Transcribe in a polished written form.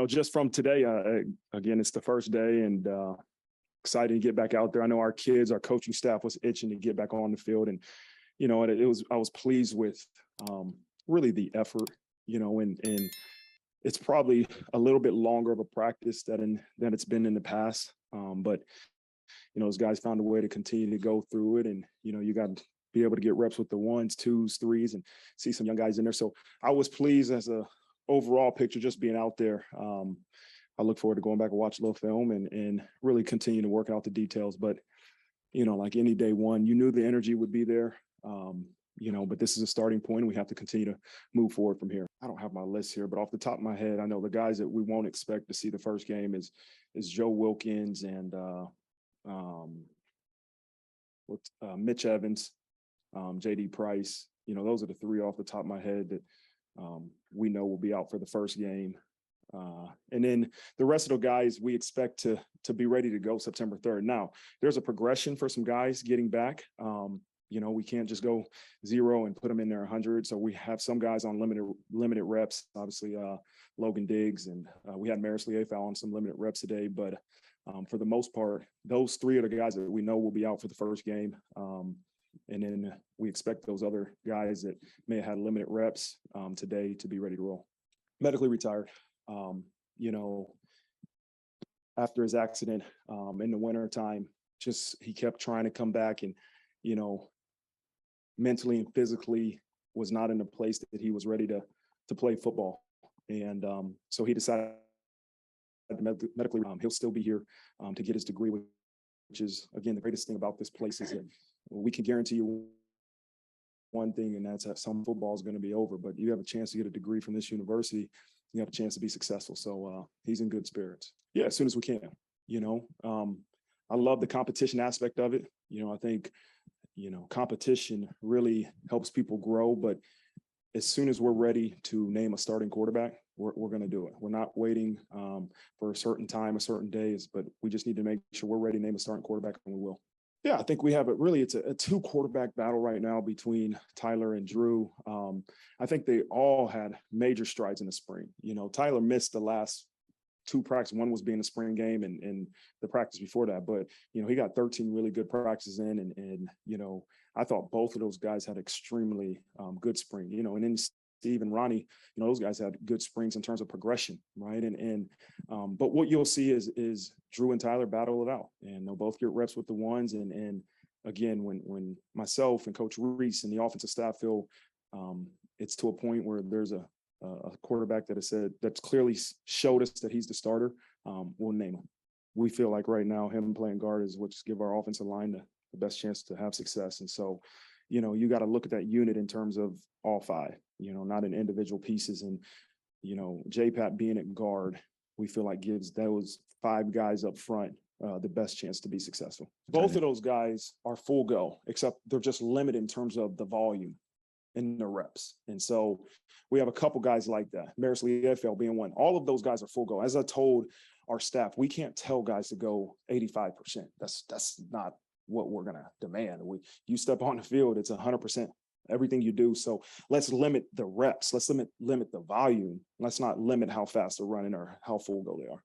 Just from today, again, it's the first day and excited to get back out there. I know our kids, our coaching staff was itching to get back on the field. And, I was pleased with really the effort, and it's probably a little bit longer of a practice than it's been in the past. But, those guys found a way to continue to go through it. And, you got to be able to get reps with the ones, twos, threes, and see some young guys in there. So I was pleased as a overall picture, just being out there. I look forward to going back and watch a little film and really continue to work out the details. But, like any day one, you knew the energy would be there. But this is a starting point, and we have to continue to move forward from here. I don't have my list here, but off the top of my head, I know the guys that we won't expect to see the first game is Joe Wilkins and Mitch Evans, JD Price. Those are the three off the top of my head that we know will be out for the first game. And then the rest of the guys we expect to be ready to go September 3rd. Now, there's a progression for some guys getting back. We can't just go 0 and put them in there 100. So we have some guys on limited reps. Obviously, Logan Diggs, and we had Maris Liefau on some limited reps today. But for the most part, those three are the guys that we know will be out for the first game. And then we expect those other guys that may have had limited reps today to be ready to roll. Medically retired. After his accident in the wintertime, he kept trying to come back and, mentally and physically was not in a place that he was ready to play football. And so he decided medically he'll still be here to get his degree, which is, again, the greatest thing about this place is that we can guarantee you one thing, and that's that some football is going to be over, but you have a chance to get a degree from this university. You have a chance to be successful. So he's in good spirits. Yeah, as soon as we can. I love the competition aspect of it. I think, competition really helps people grow, but as soon as we're ready to name a starting quarterback, we're going to do it. We're not waiting for a certain time, a certain days, but we just need to make sure we're ready to name a starting quarterback, and we will. Yeah, I think we have it's a two quarterback battle right now between Tyler and Drew. I think they all had major strides in the spring. Tyler missed the last two practices. One was being a spring game and the practice before that, but he got 13 really good practices in, and I thought both of those guys had extremely good spring. And then Steve and Ronnie, those guys had good springs in terms of progression, right? But what you'll see is Drew and Tyler battle it out, and they'll both get reps with the ones. And again, when myself and Coach Reese and the offensive staff feel it's to a point where there's a quarterback that's clearly showed us that he's the starter, we'll name him. We feel like right now him playing guard is what's give our offensive line the best chance to have success. And so, you got to look at that unit in terms of all five, not in individual pieces. And, J-Pat being at guard, we feel like gives those five guys up front the best chance to be successful. Both of those guys are full go, except they're just limited in terms of the volume in the reps. And so we have a couple guys like that. Maris Liefau being one. All of those guys are full go. As I told our staff, we can't tell guys to go 85%. That's not what we're going to demand. You step on the field, it's 100% everything you do. So let's limit the reps. Let's limit the volume. Let's not limit how fast they're running or how full go they are.